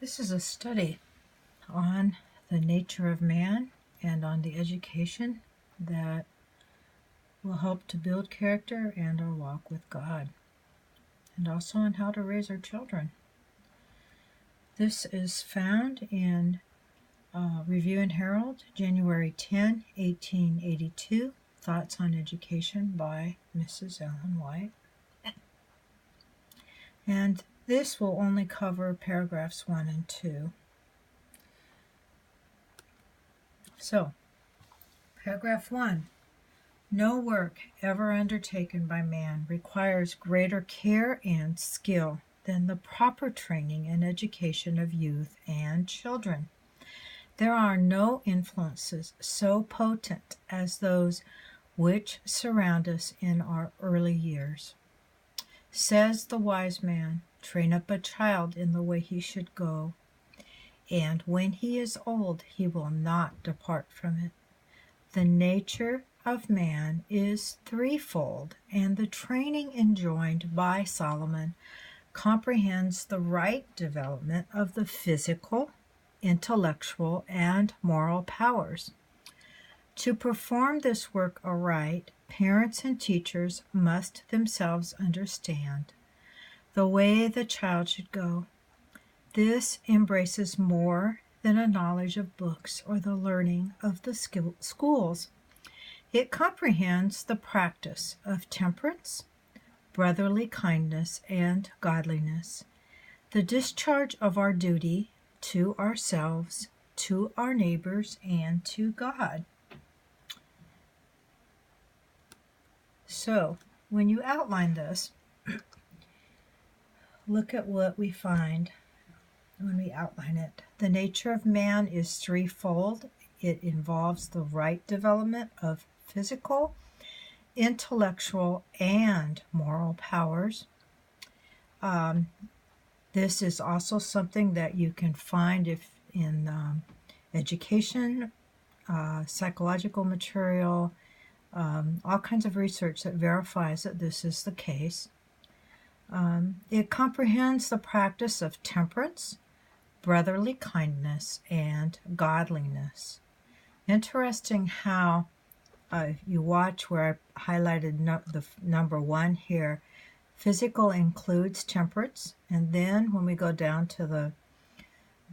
This is a study on the nature of man and on the education that will help to build character and our walk with God, and also on how to raise our children. This is found in Review and Herald, January 10, 1882, Thoughts on Education by Mrs. Ellen White. And this will only cover paragraphs 1 and 2. So, paragraph 1. No work ever undertaken by man requires greater care and skill than the proper training and education of youth and children. There are no influences so potent as those which surround us in our early years. Says the wise man, train up a child in the way he should go, and when he is old he will not depart from it. The nature of man is threefold, and the training enjoined by Solomon comprehends the right development of the physical, intellectual, and moral powers. To perform this work aright, parents and teachers must themselves understand the way the child should go. This embraces more than a knowledge of books or the learning of the schools. It comprehends the practice of temperance, brotherly kindness, and godliness, the discharge of our duty to ourselves, to our neighbors, and to God. So, when you outline this, look at what we find when we outline it. The nature of man is threefold. It involves the right development of physical, intellectual, and moral powers. This is also something that you can find in education, psychological material, all kinds of research that verifies that this is the case. It comprehends the practice of temperance, brotherly kindness, and godliness. Interesting how you watch where I highlighted the number 1 here. Physical includes temperance, and then when we go down to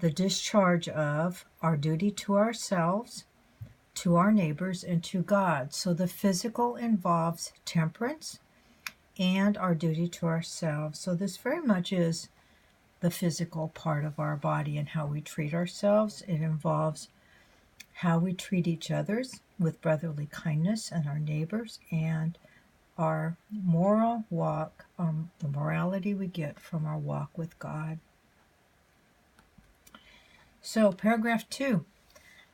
the discharge of our duty to ourselves, to our neighbors, and to God. So the physical involves temperance and our duty to ourselves. So this very much is the physical part of our body and how we treat ourselves. It involves how we treat each others with brotherly kindness and our neighbors, and our moral walk, the morality we get from our walk with God. So, paragraph 2.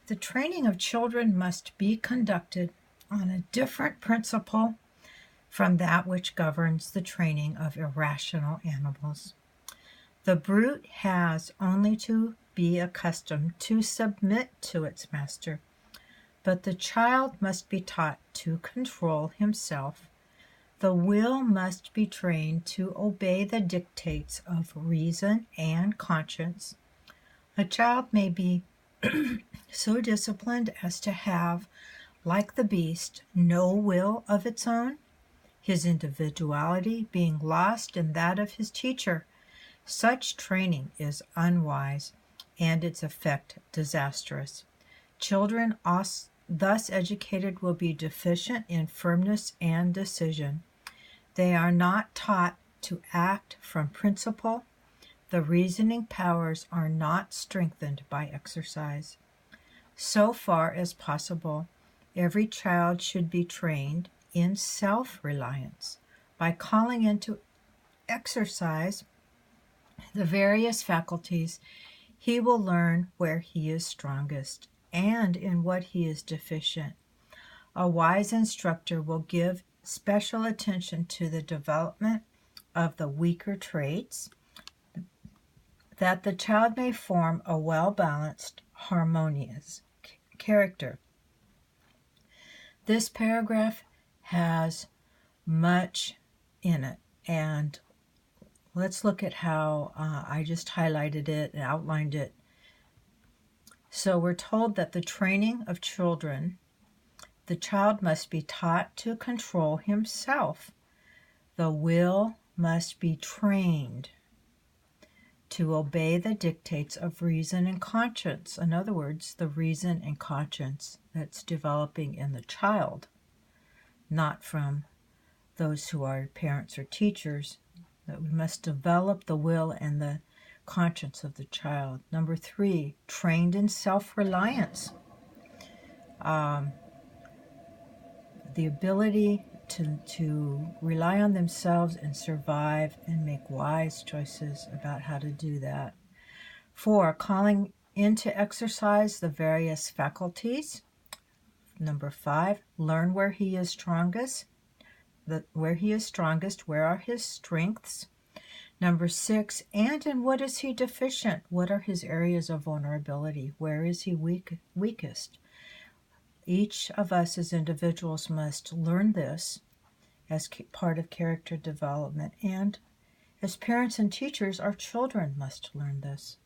The training of children must be conducted on a different principle from that which governs the training of irrational animals. The brute has only to be accustomed to submit to its master, but the child must be taught to control himself. The will must be trained to obey the dictates of reason and conscience. A child may be so disciplined as to have, like the beast, no will of its own, his individuality being lost in that of his teacher. Such training is unwise, and its effect disastrous. Children thus educated will be deficient in firmness and decision. They are not taught to act from principle. The reasoning powers are not strengthened by exercise. So far as possible, every child should be trained in self-reliance by calling into exercise the various faculties. He will learn where he is strongest and in what he is deficient. A wise instructor will give special attention to the development of the weaker traits, that the child may form a well-balanced, harmonious character. This paragraph has much in it, and let's look at how I just highlighted it and outlined it. So we're told that the training of children, the child must be taught to control himself. The will must be trained to obey the dictates of reason and conscience. In other words, the reason and conscience that's developing in the child, not from those who are parents or teachers. That we must develop the will and the conscience of the child. Number 3, trained in self-reliance. The ability to rely on themselves and survive and make wise choices about how to do that. 4, calling into exercise the various faculties. Number 5, learn where he is strongest. Where are his strengths? Number 6, and in what is he deficient? What are his areas of vulnerability? Where is he weakest? Each of us as individuals must learn this as part of character development, and as parents and teachers, our children must learn this.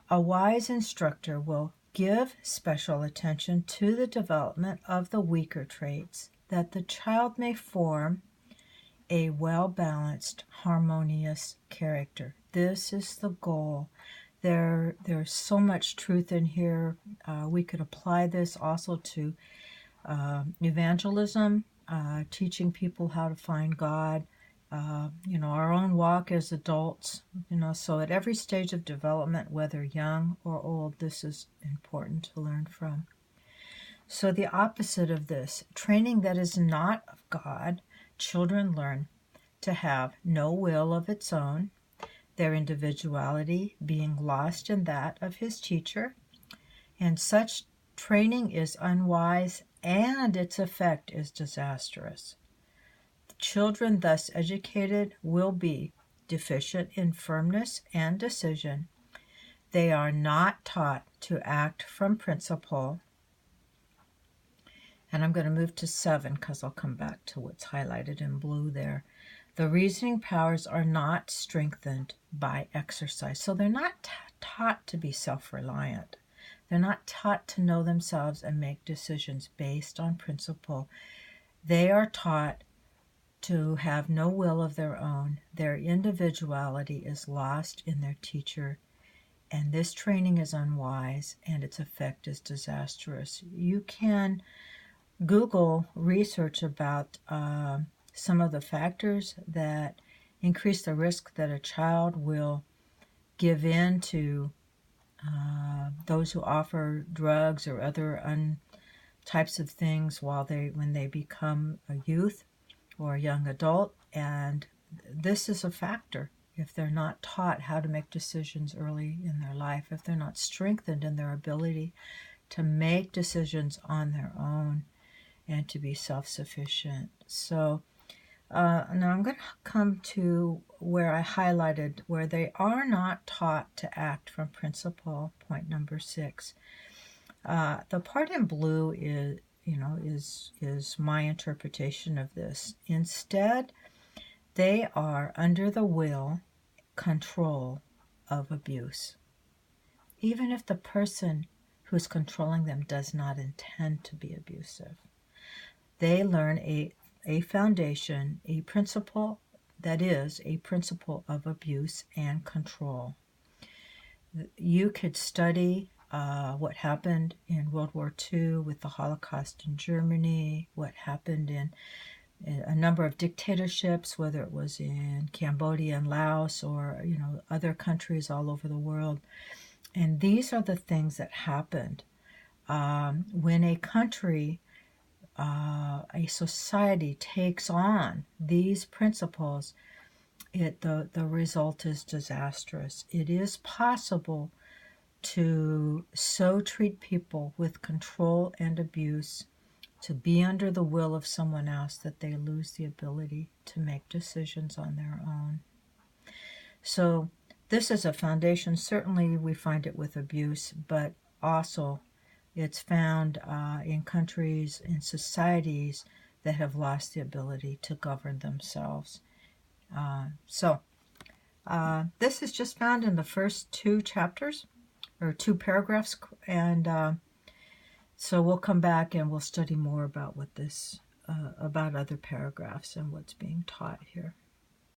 A wise instructor will give special attention to the development of the weaker traits, that the child may form a well-balanced, harmonious character. This is the goal. There's so much truth in here. We could apply this also to evangelism, teaching people how to find God, our own walk as adults, so at every stage of development, whether young or old, this is important to learn from. So the opposite of this, training that is not of God, children learn to have no will of its own, their individuality being lost in that of his teacher, and such training is unwise and its effect is disastrous. The children thus educated will be deficient in firmness and decision. They are not taught to act from principle. And I'm going to move to 7 because I'll come back to what's highlighted in blue there. The reasoning powers are not strengthened by exercise. So they're not taught to be self-reliant. They're not taught to know themselves and make decisions based on principle. They are taught to have no will of their own. Their individuality is lost in their teacher, and this training is unwise and its effect is disastrous. You can Google research about some of the factors that increase the risk that a child will give in to those who offer drugs or other types of things when they become a youth or a young adult. And this is a factor. If they're not taught how to make decisions early in their life, if they're not strengthened in their ability to make decisions on their own and to be self-sufficient. So now I'm going to come to where I highlighted where they are not taught to act from principle, point number 6. The part in blue is my interpretation of this. Instead, they are under the will, control of abuse. Even if the person who's controlling them does not intend to be abusive. They learn a foundation, a principle that is a principle of abuse and control. You could study what happened in World War II with the Holocaust in Germany, what happened in a number of dictatorships, whether it was in Cambodia and Laos or other countries all over the world. And these are the things that happened when a country, a society takes on these principles. The result is disastrous. It is possible to so treat people with control and abuse, to be under the will of someone else, that they lose the ability to make decisions on their own. So this is a foundation. Certainly we find it with abuse, but also it's found in countries, in societies that have lost the ability to govern themselves. This is just found in the first 2 chapters, or 2 paragraphs, and so we'll come back and we'll study more about what this, about other paragraphs and what's being taught here.